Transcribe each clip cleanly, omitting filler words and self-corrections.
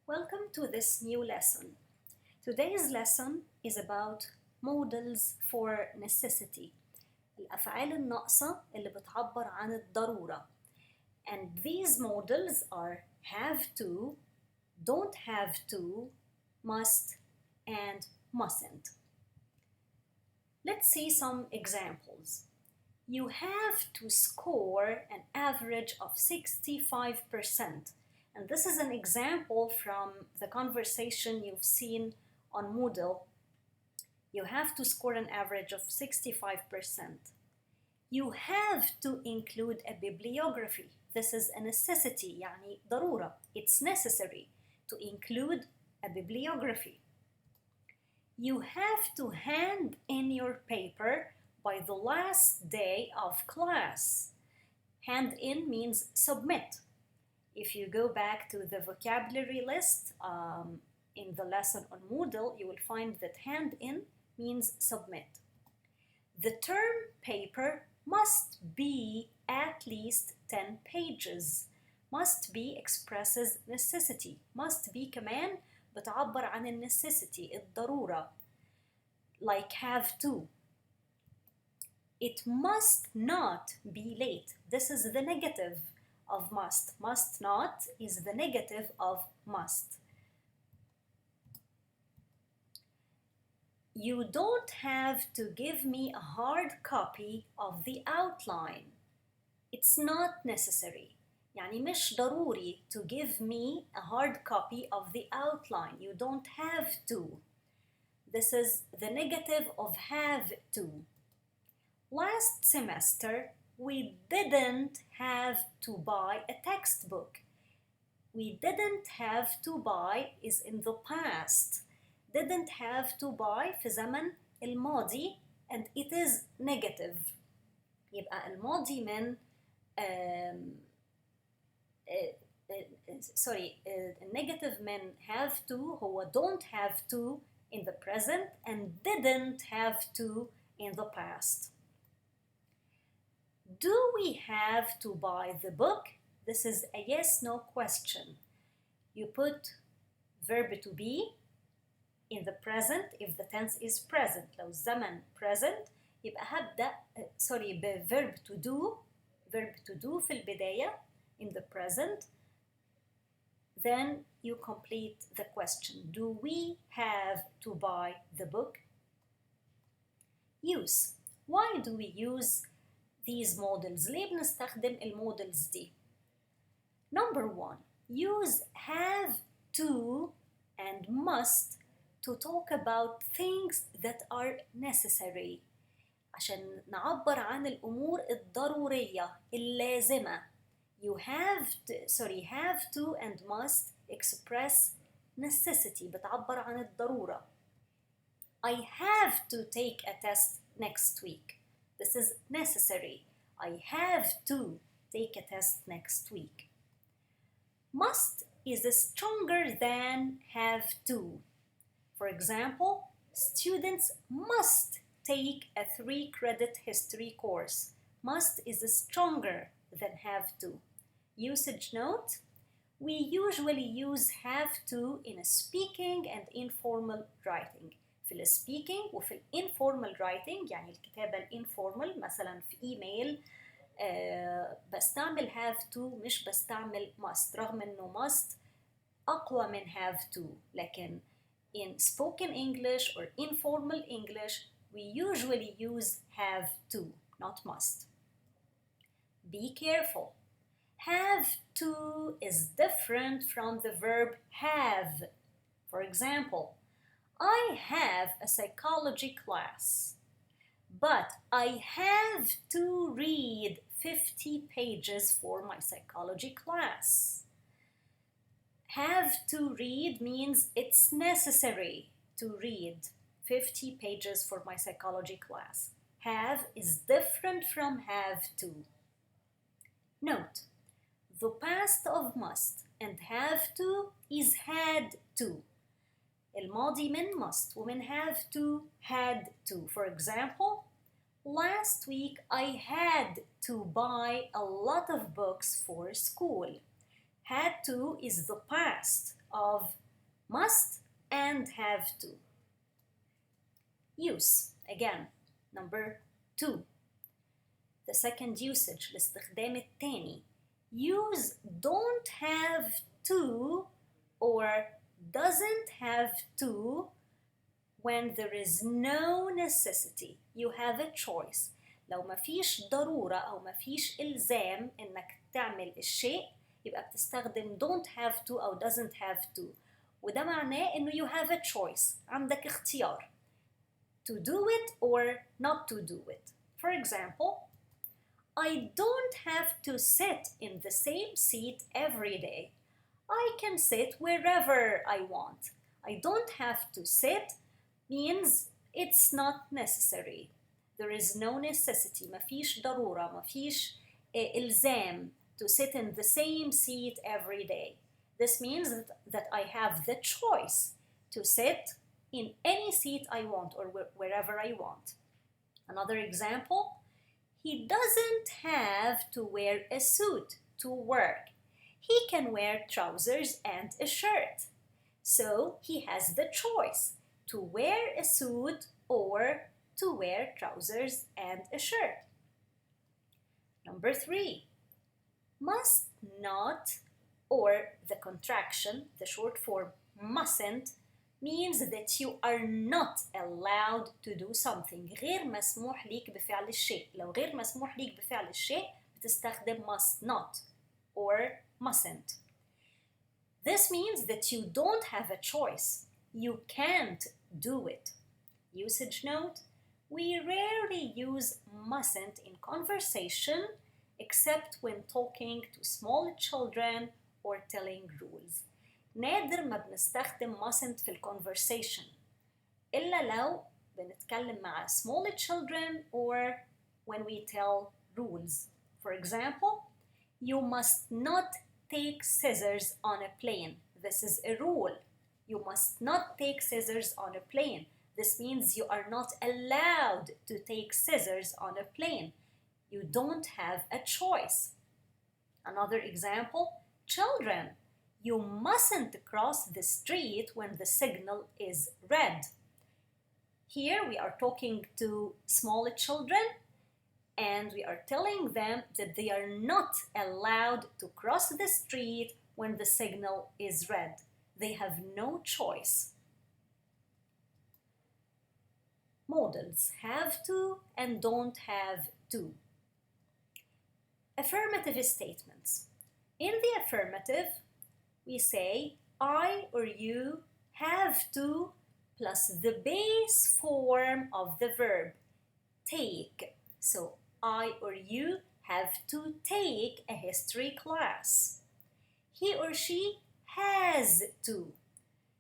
Welcome to this new lesson. Today's lesson is about modals for necessity. الأفعال الناقصة اللي بتعبر عن الضرورة. And these modals are have to, don't have to, must, and mustn't. Let's see some examples. You have to score an average of 65%. And this is an example from the conversation you've seen on Moodle. You have to score an average of 65%. You have to include a bibliography. This is a necessity, يعني ضرورة. It's necessary to include a bibliography. You have to hand in your paper by the last day of class. Hand in means submit. If you go back to the vocabulary list in the lesson on Moodle, you will find that hand in means submit. The term paper must be at least 10 pages. Must be expresses necessity. Must be كمان بتعبر عن necessity الضرورة. Like have to. It must not be late. This is the negative of must. Must not is the negative of must. You don't have to give me a hard copy of the outline. It's not necessary. يعني مش ضروري to give me a hard copy of the outline. You don't have to. This is the negative of have to. Last semester, we didn't have to buy a textbook. We didn't have to buy is in the past. Didn't have to buy في زمن الماضي and it is negative. يبقى الماضي من negative من have to هو don't have to in the present and didn't have to in the past. Do we have to buy the book? This is a yes-no question. You put verb to be in the present if the tense is present. لو الزمن present يبقى هبدأ verb to do في البداية in the present. Then you complete the question. Do we have to buy the book? Use. Why do we use these models? ليه بنستخدم المودلز دي؟ Number 1. Use have to and must to talk about things that are necessary. عشان نعبر عن الأمور الضرورية اللازمة. You have to and must express necessity بتعبر عن الضرورة. I have to take a test next week. This is necessary. I have to take a test next week. Must is stronger than have to. For example, students must take a 3-credit history course. Must is stronger than have to. Usage note: we usually use have to in speaking and informal writing. في السبيكينج وفي الانفورمال writing يعني الكتابة الانفورمال مثلا في ايميل بستعمل have to مش بستعمل must رغم انه must اقوى من have to لكن in spoken English or informal English we usually use have to not must. Be careful. Have to is different from the verb have. For example, I have a psychology class, but I have to read 50 pages for my psychology class. Have to read means it's necessary to read 50 pages for my psychology class. Have is different from have to. Note, the past of must and have to is had to. الماضي من must ومن have to had to. For example, last week I had to buy a lot of books for school. Had to is the past of must and have to. Use, again, number 2. The second usage, الاستخدام الثاني. Use don't have to or doesn't have to when there is no necessity. You have a choice. لو ما فيش ضرورة أو ما فيش إلزام إنك تعمل الشيء يبقى بتستخدم don't have to أو doesn't have to، وده معناه إنه you have a choice، عندك اختيار to do it or not to do it. For example, I don't have to sit in the same seat every day. I can sit wherever I want. I don't have to sit means it's not necessary. There is no necessity. ما فيش ضرورة، ما فيش إلزام to sit in the same seat every day. This means that I have the choice to sit in any seat I want or wherever I want. Another example, he doesn't have to wear a suit to work. He can wear trousers and a shirt. So he has the choice to wear a suit or to wear trousers and a shirt. Number 3, must not, or the contraction, the short form mustn't, means that you are not allowed to do something. غير مسموح ليك بفعل الشيء. لو غير مسموح ليك بفعل الشيء بتستخدم must not or mustn't. This means that you don't have a choice. You can't do it. Usage note, we rarely use mustn't in conversation except when talking to small children or telling rules. نادر ما بنستخدم mustn't في الconversation إلا لو بنتكلم مع small children or when we tell rules. For example, you must not take scissors on a plane. This is a rule. You must not take scissors on a plane. This means you are not allowed to take scissors on a plane. You don't have a choice. Another example, children, you mustn't cross the street when the signal is red. Here we are talking to small children and we are telling them that they are not allowed to cross the street when the signal is red. They have no choice. Modals, have to and don't have to. Affirmative statements. In the affirmative, we say I or you have to plus the base form of the verb take. So I or you have to take a history class. He or she has to.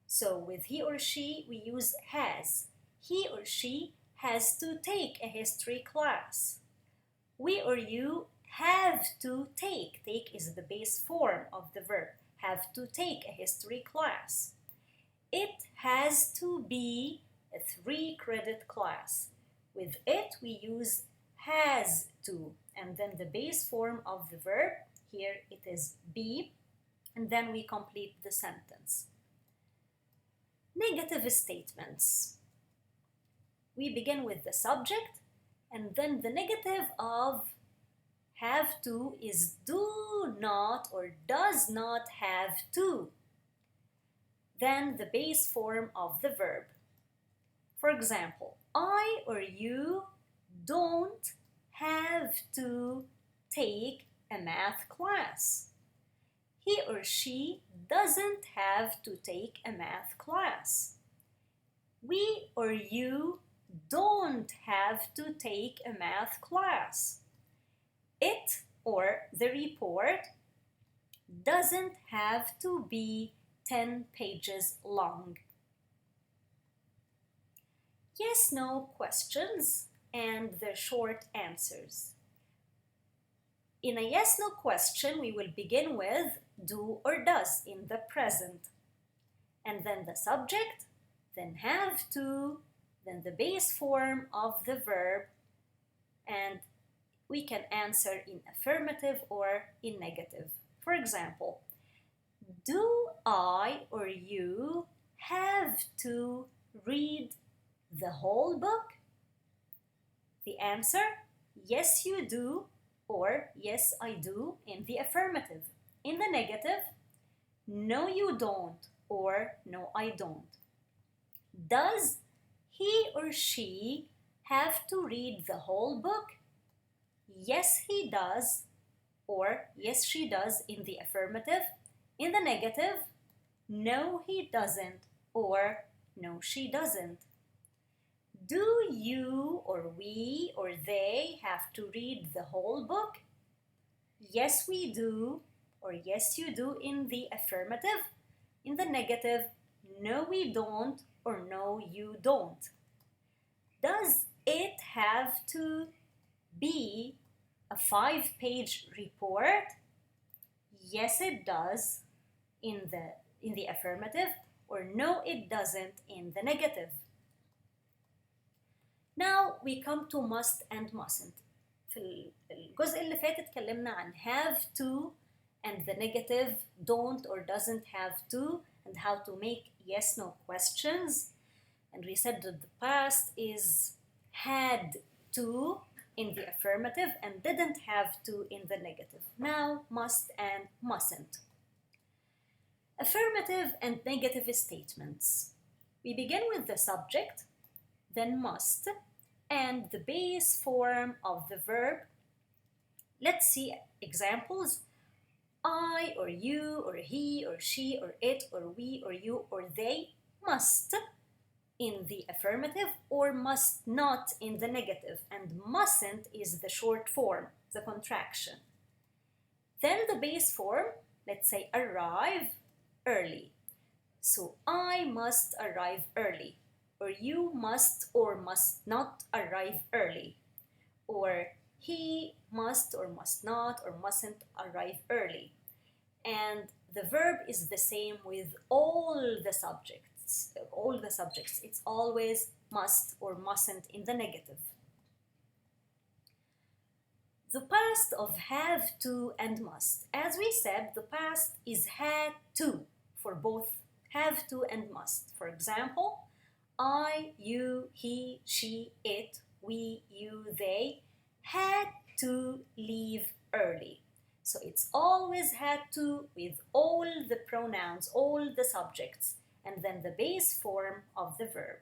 So with he or she we use has. He or she has to take a history class. We or you have to take. Take is the base form of the verb. Have to take a history class. It has to be a 3-credit class. With it, we use has to, and then the base form of the verb, here it is be, and then we complete the sentence. Negative statements. We begin with the subject, and then the negative of have to is do not or does not have to. Then the base form of the verb. For example, I or you don't have to take a math class. He or she doesn't have to take a math class. We or you don't have to take a math class. It or the report doesn't have to be 10 pages long. Yes/no questions and their short answers. In a yes/no question, we will begin with do or does in the present, and then the subject, then have to, then the base form of the verb, and we can answer in affirmative or in negative. For example, Do I or you have to read the whole book? The answer, yes you do, or yes I do in the affirmative. In the negative, no you don't, or no I don't. Does he or she have to read the whole book? Yes he does, or yes she does in the affirmative. In the negative, no he doesn't, or no she doesn't. Do you or we or they have to read the whole book? Yes we do, or yes you do in the affirmative. In the negative, no we don't, or no you don't. Does it have to be a 5-page report? Yes it does in the affirmative, or no it doesn't in the negative. Now we come to must and mustn't. في الجزء اللي فات اتكلمنا عن have to and the negative don't or doesn't have to and how to make yes no questions. And we said that the past is had to in the affirmative and didn't have to in the negative. Now must and mustn't. Affirmative and negative statements. We begin with the subject, then must, and the base form of the verb. Let's see examples. I or you or he or she or it or we or you or they must in the affirmative or must not in the negative, and mustn't is the short form, the contraction. Then the base form, let's say arrive early. So I must arrive early, or you must or must not arrive early, or he must or must not or mustn't arrive early. And the verb is the same with all the subjects. It's always must or mustn't in the negative. The past of have to and must. As we said, the past is had to for both have to and must. For example, I, you, he, she, it, we, you, they had to leave early. So it's always had to with all the pronouns, all the subjects, and then the base form of the verb.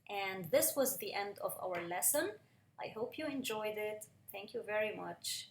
And this was the end of our lesson. I hope you enjoyed it. Thank you very much.